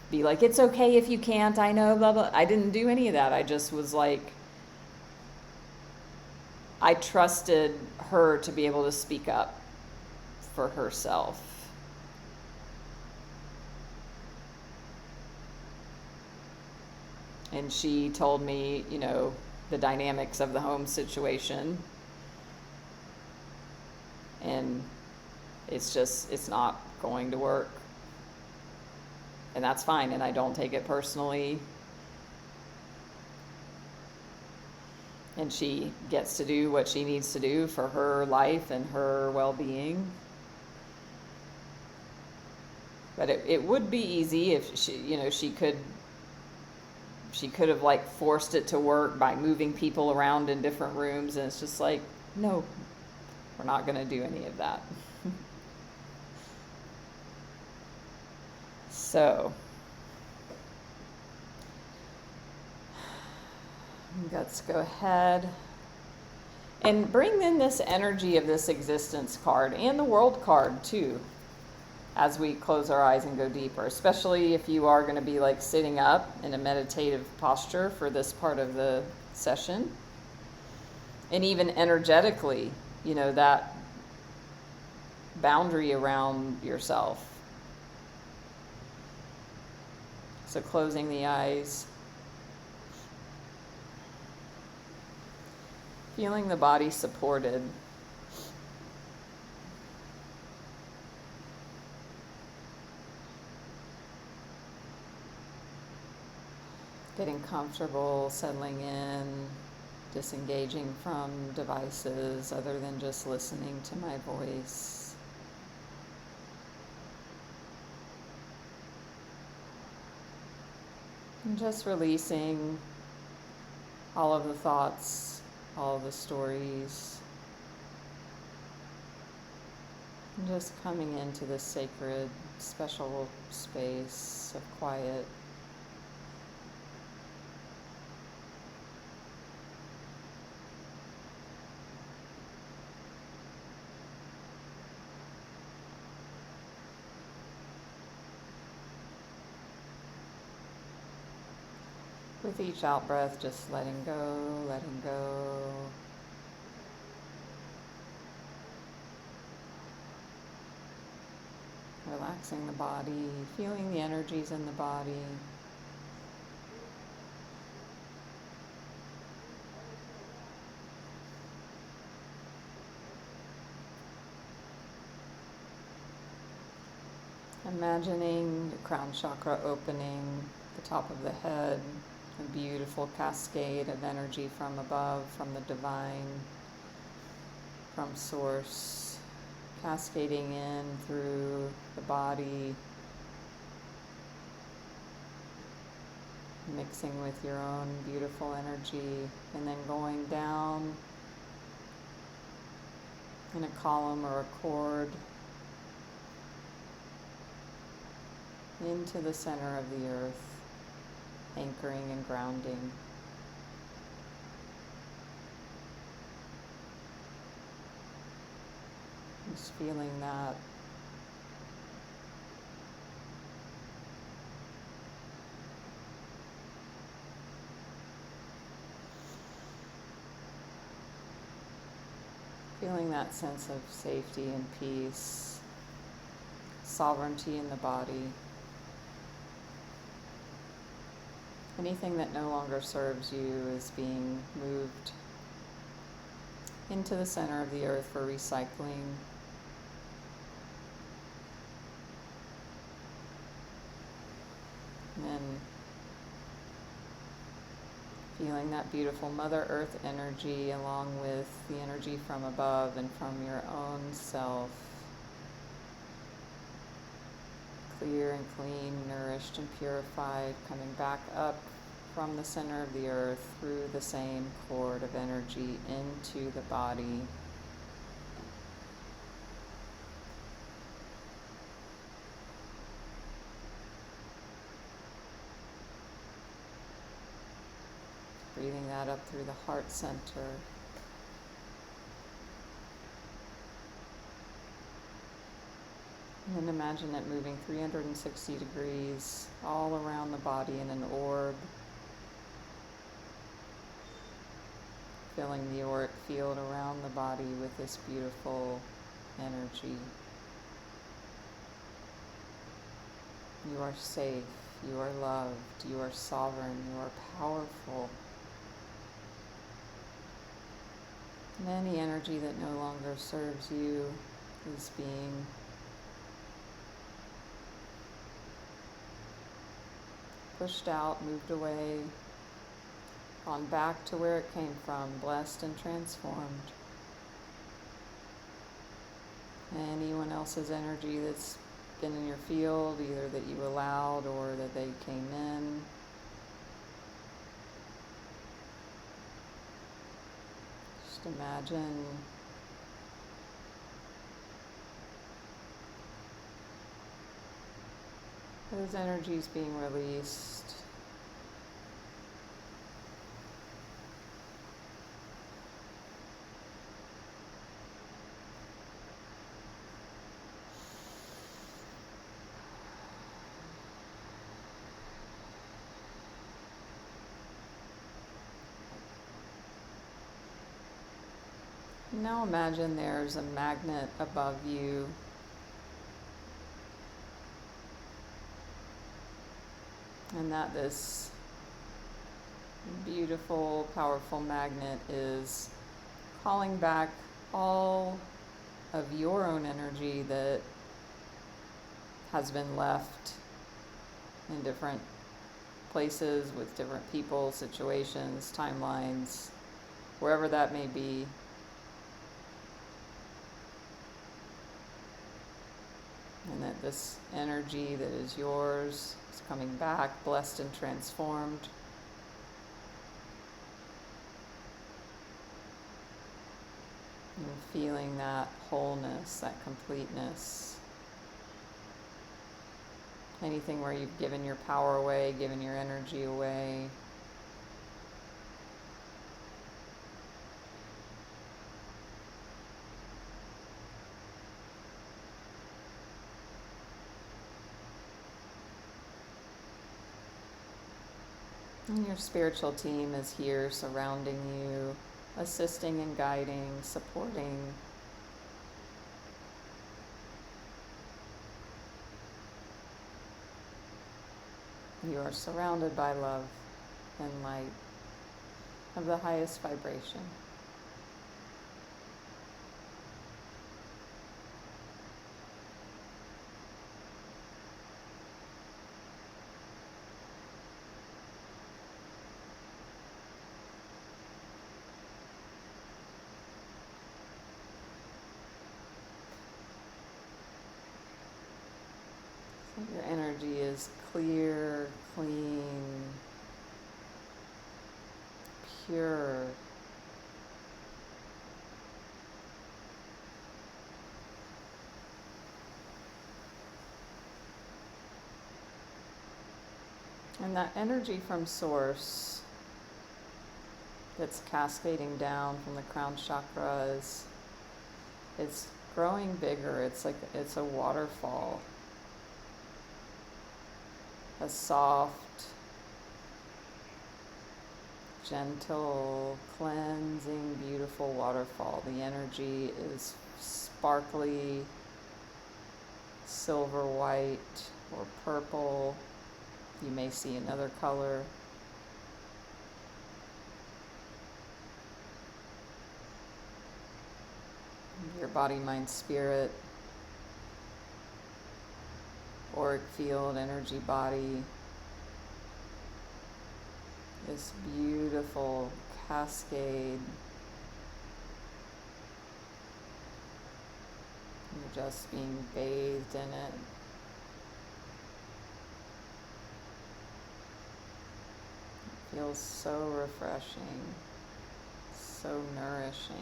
[SPEAKER 1] be like, it's okay if you can't, I know, blah, blah. I didn't do any of that. I just was I trusted her to be able to speak up for herself. And she told me, the dynamics of the home situation. And it's not going to work. And that's fine, and I don't take it personally. And she gets to do what she needs to do for her life and her well-being. But it would be easy if she could have forced it to work by moving people around in different rooms, and it's just no, we're not going to do any of that. So let's go ahead and bring in this energy of this existence card and the world card too, as we close our eyes and go deeper, especially if you are going to be sitting up in a meditative posture for this part of the session. And even energetically, that boundary around yourself. So closing the eyes, feeling the body supported. Getting comfortable, settling in, disengaging from devices other than just listening to my voice. And just releasing all of the thoughts, all of the stories. And just coming into this sacred, special space of quiet. With each out breath, just letting go, letting go. Relaxing the body, feeling the energies in the body. Imagining the crown chakra opening, the top of the head, a beautiful cascade of energy from above, from the divine, from source, cascading in through the body, mixing with your own beautiful energy, and then going down in a column or a chord into the center of the earth, anchoring and grounding. Just feeling that. Feeling that sense of safety and peace, sovereignty in the body. Anything that no longer serves you is being moved into the center of the earth for recycling. And then feeling that beautiful Mother Earth energy along with the energy from above and from your own self. Clear and clean, nourished and purified, coming back up from the center of the earth through the same cord of energy into the body. Breathing that up through the heart center. And then imagine it moving 360 degrees all around the body in an orb. Filling the auric field around the body with this beautiful energy. You are safe, you are loved, you are sovereign, you are powerful. And any energy that no longer serves you is being pushed out, moved away, gone back to where it came from, blessed and transformed. Anyone else's energy that's been in your field, either that you allowed or that they came in, just imagine those energies being released. Now imagine there's a magnet above you. And that this beautiful, powerful magnet is calling back all of your own energy that has been left in different places with different people, situations, timelines, wherever that may be. And that this energy that is yours is coming back, blessed and transformed. And feeling that wholeness, that completeness. Anything where you've given your power away, given your energy away. And your spiritual team is here surrounding you, assisting and guiding, supporting. You are surrounded by love and light of the highest vibration. Your energy is clear, clean, pure. And that energy from Source that's cascading down from the crown chakra it's growing bigger. It's like it's a waterfall. A soft, gentle, cleansing, beautiful waterfall. The energy is sparkly, silver white or purple. You may see another color. Your body, mind, spirit, auric field, energy body, this beautiful cascade. You're just being bathed in it. It feels so refreshing, so nourishing.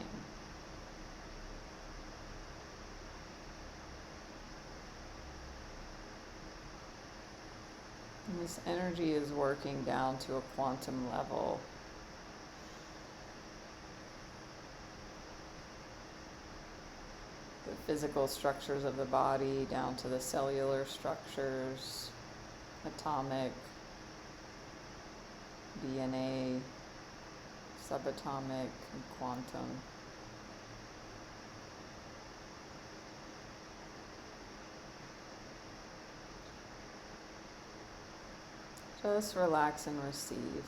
[SPEAKER 1] And this energy is working down to a quantum level. The physical structures of the body down to the cellular structures, atomic, DNA, subatomic, and quantum. Just relax and receive.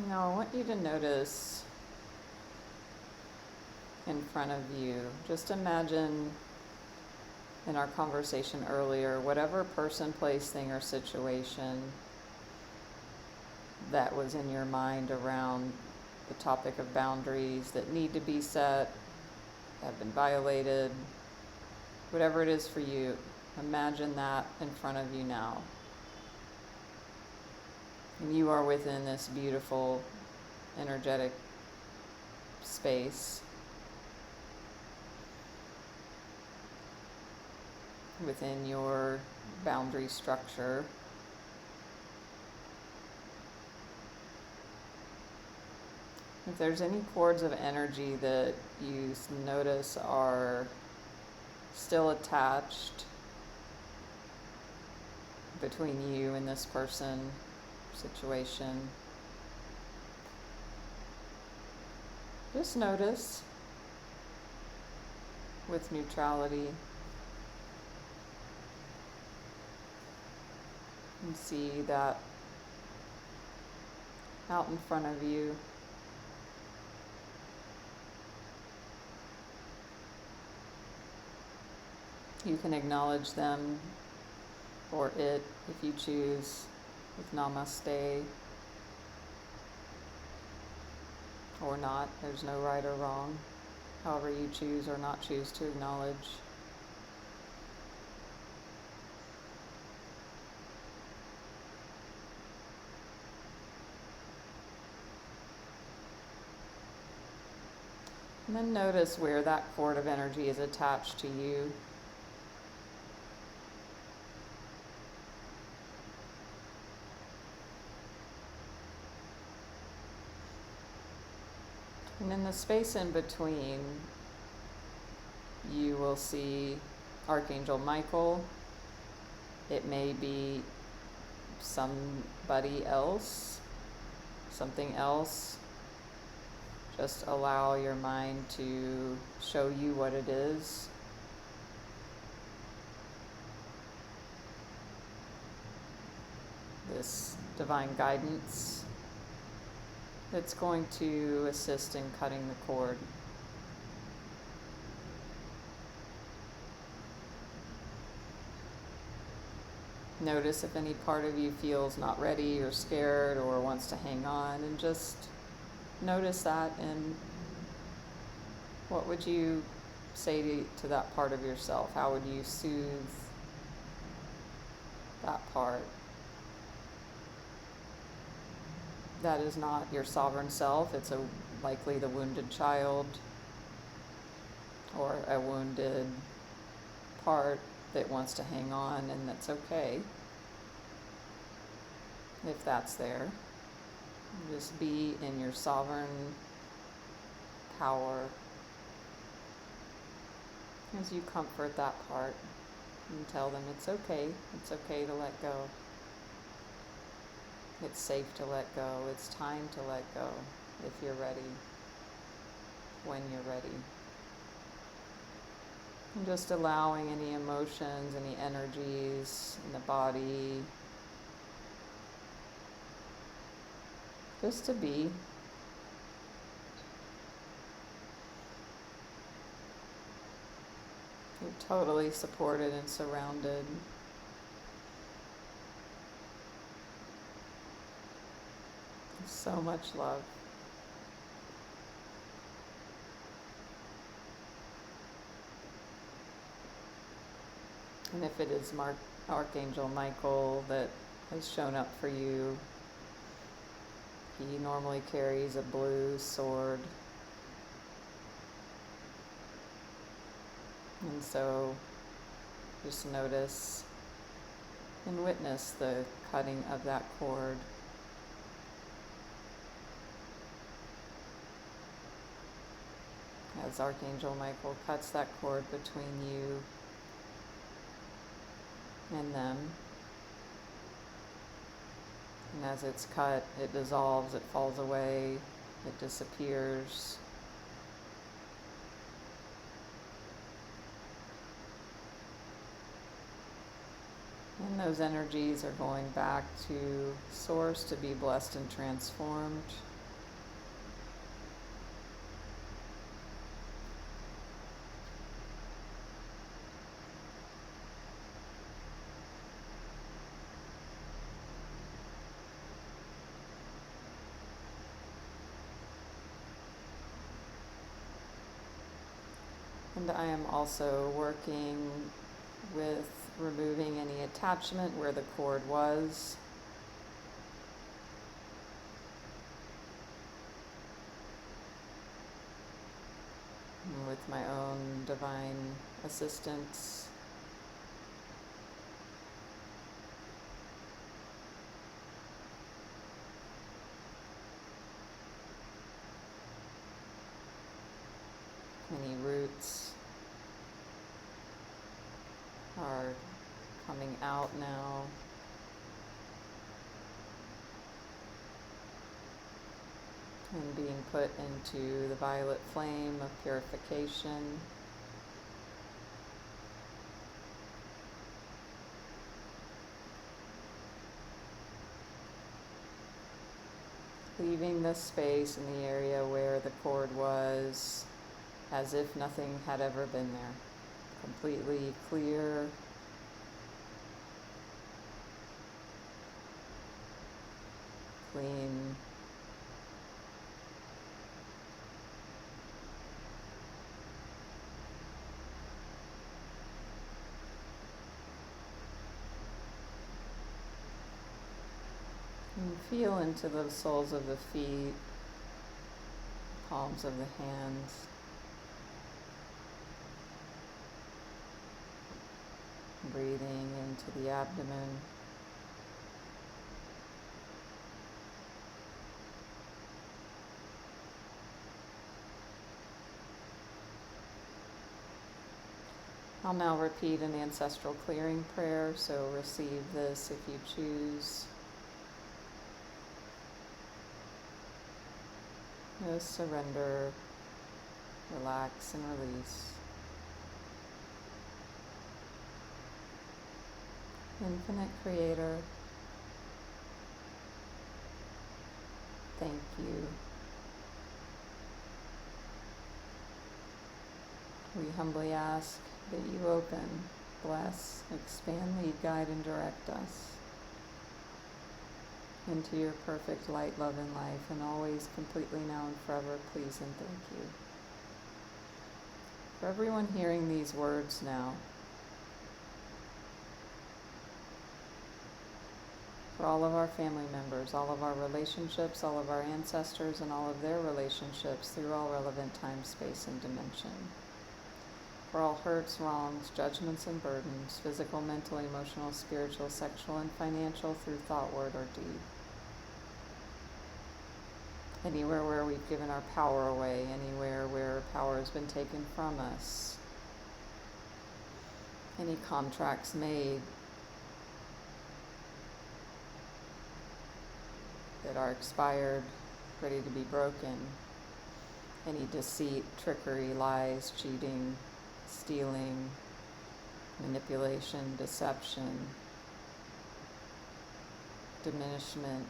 [SPEAKER 1] Now I want you to notice in front of you, just imagine in our conversation earlier, whatever person, place, thing, or situation that was in your mind around the topic of boundaries that need to be set, have been violated, whatever it is for you, imagine that in front of you now. And you are within this beautiful, energetic space. Within your boundary structure. If there's any cords of energy that you notice are still attached between you and this person, situation, just notice with neutrality. And see that out in front of you. You can acknowledge them or it if you choose with namaste or not. There's no right or wrong. However you choose or not choose to acknowledge. And then notice where that cord of energy is attached to you. the space in between, you will see Archangel Michael. It may be somebody else, something else. Just allow your mind to show you what it is. This divine guidance that's going to assist in cutting the cord. Notice if any part of you feels not ready or scared or wants to hang on, and just notice that. And what would you say to that part of yourself? How would you soothe that part? That is not your sovereign self. It's likely the wounded child or a wounded part that wants to hang on, and that's okay if that's there. Just be in your sovereign power as you comfort that part and tell them it's okay to let go. It's safe to let go. It's time to let go if you're ready, when you're ready. And just allowing any emotions, any energies in the body just to be. You're totally supported and surrounded. So much love. And if it is Archangel Michael that has shown up for you, he normally carries a blue sword. And so just notice and witness the cutting of that cord. As Archangel Michael cuts that cord between you and them. And as it's cut, it dissolves, it falls away, it disappears. And those energies are going back to Source to be blessed and transformed. And I am also working with removing any attachment where the cord was. And with my own divine assistance. Any roots are coming out now. And being put into the violet flame of purification. Leaving the space in the area where the cord was as if nothing had ever been there. Completely clear. Clean. And feel into the soles of the feet, palms of the hands. Breathing into the abdomen. I'll now repeat an ancestral clearing prayer, so receive this if you choose. Just surrender, relax, and release. Infinite Creator, thank you. We humbly ask that you open, bless, expand, lead, guide, and direct us into your perfect light, love, and life, and always, completely, now and forever, please and thank you. For everyone hearing these words now, for all of our family members, all of our relationships, all of our ancestors, and all of their relationships through all relevant time, space, and dimension. For all hurts, wrongs, judgments, and burdens, physical, mental, emotional, spiritual, sexual, and financial, through thought, word, or deed. Anywhere where we've given our power away, anywhere where power has been taken from us, any contracts made that are expired, ready to be broken, any deceit, trickery, lies, cheating, stealing, manipulation, deception, diminishment,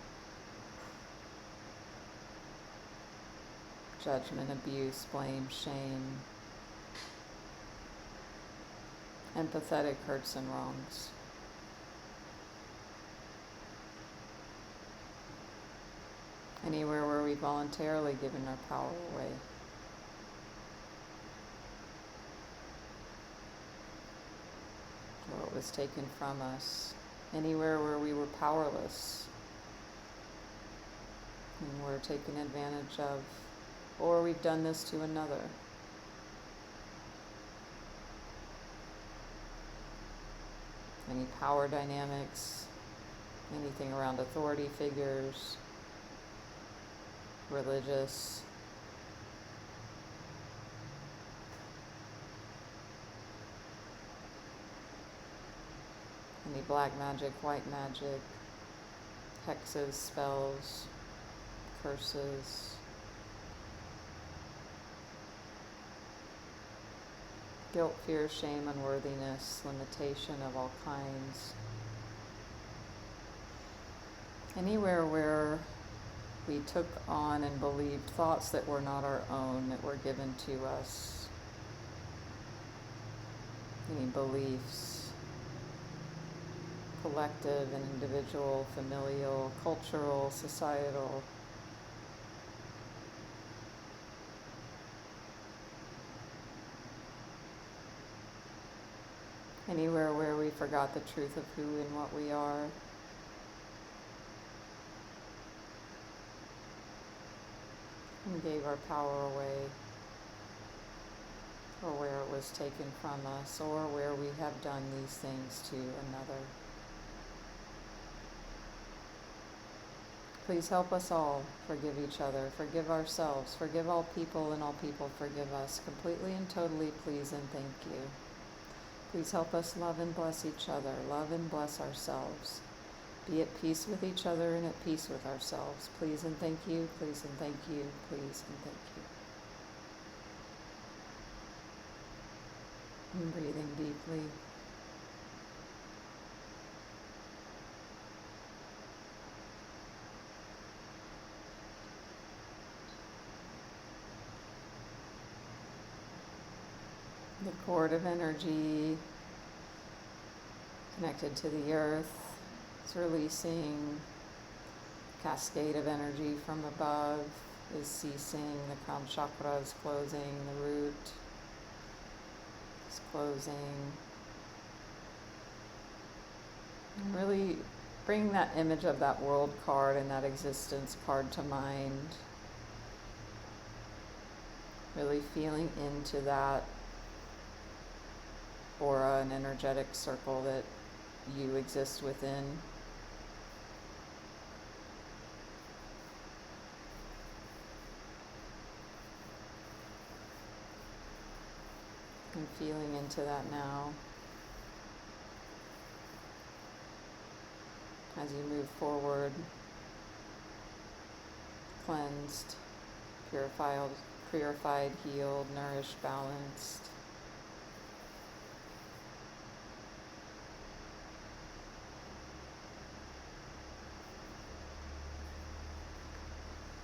[SPEAKER 1] judgment, abuse, blame, shame, empathetic hurts and wrongs. Anywhere where we voluntarily given our power away. Or it was taken from us. Anywhere where we were powerless and were taken advantage of, or we've done this to another. Any power dynamics, anything around authority figures, religious, any black magic, white magic, hexes, spells, curses, guilt, fear, shame, unworthiness, limitation of all kinds. Anywhere where we took on and believed thoughts that were not our own, that were given to us. Any beliefs, collective and individual, familial, cultural, societal. Anywhere where we forgot the truth of who and what we are. And gave our power away, or where it was taken from us, or where we have done these things to another. Please help us all forgive each other, forgive ourselves, forgive all people, and all people forgive us completely and totally, please and thank you. Please help us love and bless each other, love and bless ourselves. Be at peace with each other and at peace with ourselves. Please and thank you, please and thank you, please and thank you. And breathing deeply. The cord of energy connected to the earth. It's releasing. Cascade of energy from above is ceasing. The crown chakra is closing. The root is closing. And really bring that image of that world card and that existence card to mind. Really feeling into that aura and energetic circle that you exist within. And feeling into that now. As you move forward, cleansed, purified, healed, nourished, balanced.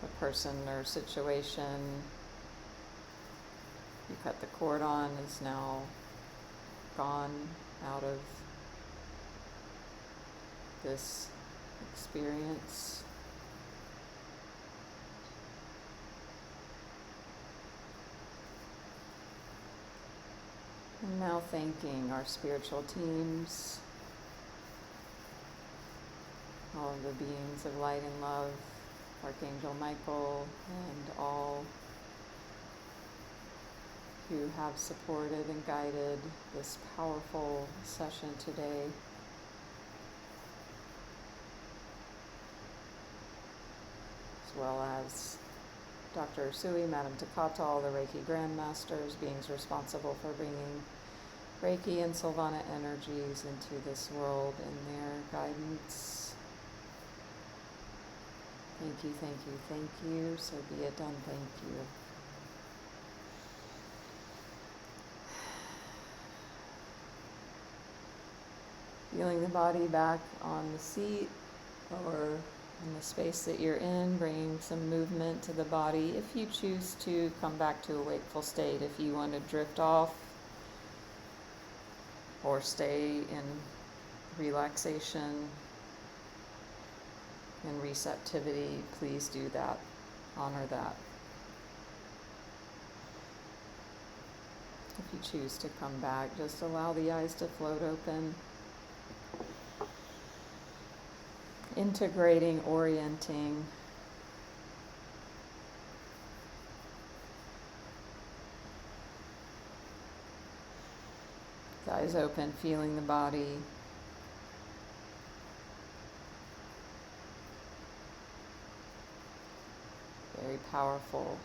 [SPEAKER 1] The person or situation you cut the cord on is now gone out of this experience. And now thanking our spiritual teams, all of the beings of light and love, Archangel Michael, and all who have supported and guided this powerful session today. As well as Dr. Sui, Madam Takata, all the Reiki Grandmasters, beings responsible for bringing Reiki and Sylvana energies into this world and their guidance. Thank you, thank you, thank you. So be it done, thank you. Feeling the body back on the seat or in the space that you're in, bringing some movement to the body. If you choose to come back to a wakeful state, if you want to drift off or stay in relaxation and receptivity, please do that. Honor that. If you choose to come back, just allow the eyes to float open. Integrating, orienting. The eyes open, feeling the body. Very powerful.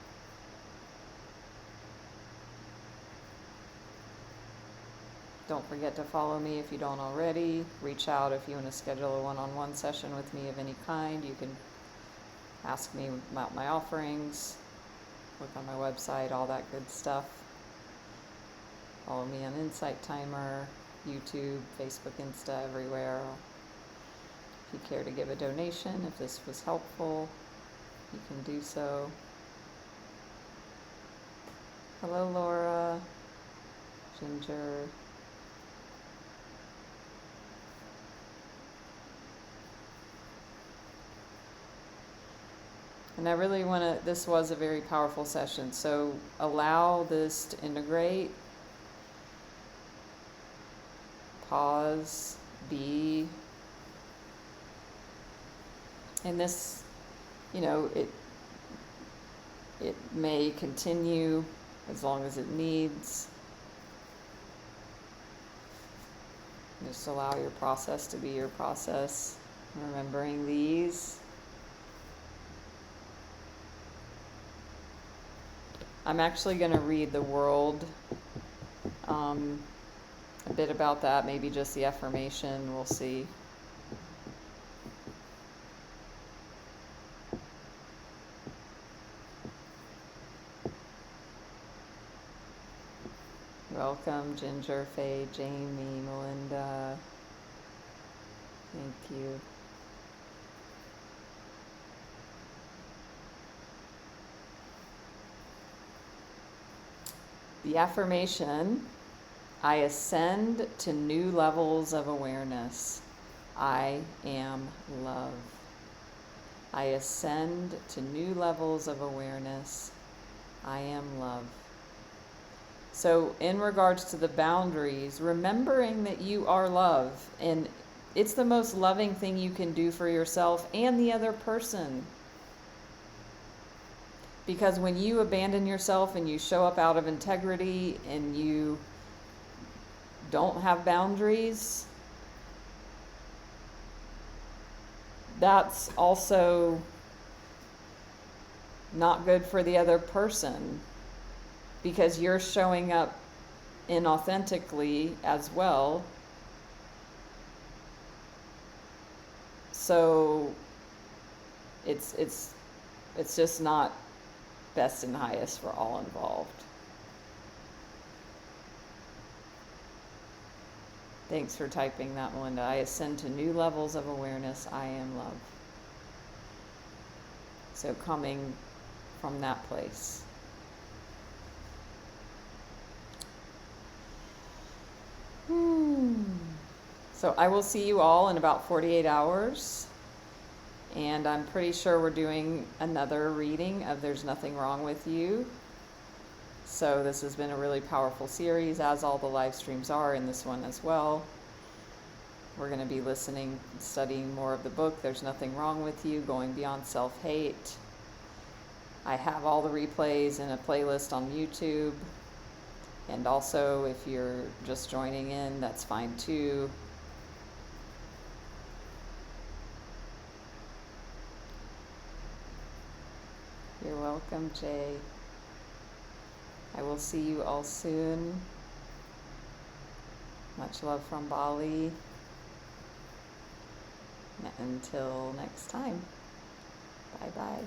[SPEAKER 1] Don't forget to follow me if you don't already. Reach out if you want to schedule a one-on-one session with me of any kind. You can ask me about my offerings, look on my website, all that good stuff. Follow me on Insight Timer, YouTube, Facebook, Insta, everywhere. If you care to give a donation, if this was helpful, you can do so. Hello, Laura, Ginger. And I really want to, this was a very powerful session, so allow this to integrate. Pause, be. And this, it may continue as long as it needs. Just allow your process to be your process. Remembering these. I'm actually going to read the world, a bit about that, maybe just the affirmation, we'll see. Welcome, Ginger, Faye, Jamie, Melinda. Thank you. The affirmation, I ascend to new levels of awareness. I am love. I ascend to new levels of awareness. I am love. So in regards to the boundaries, remembering that you are love, and it's the most loving thing you can do for yourself and the other person. Because when you abandon yourself and you show up out of integrity and you don't have boundaries, that's also not good for the other person, because you're showing up inauthentically as well. So it's just not best and highest for all involved. Thanks for typing that, Melinda. I ascend to new levels of awareness. I am love. So coming from that place. So I will see you all in about 48 hours. And I'm pretty sure we're doing another reading of There's Nothing Wrong with You. So this has been a really powerful series, as all the live streams are in this one as well. We're going to be listening, studying more of the book, There's Nothing Wrong with You, Going Beyond Self-Hate. I have all the replays in a playlist on YouTube. And also, if you're just joining in, that's fine too. You're welcome, Jay. I will see you all soon. Much love from Bali. Until next time. Bye-bye.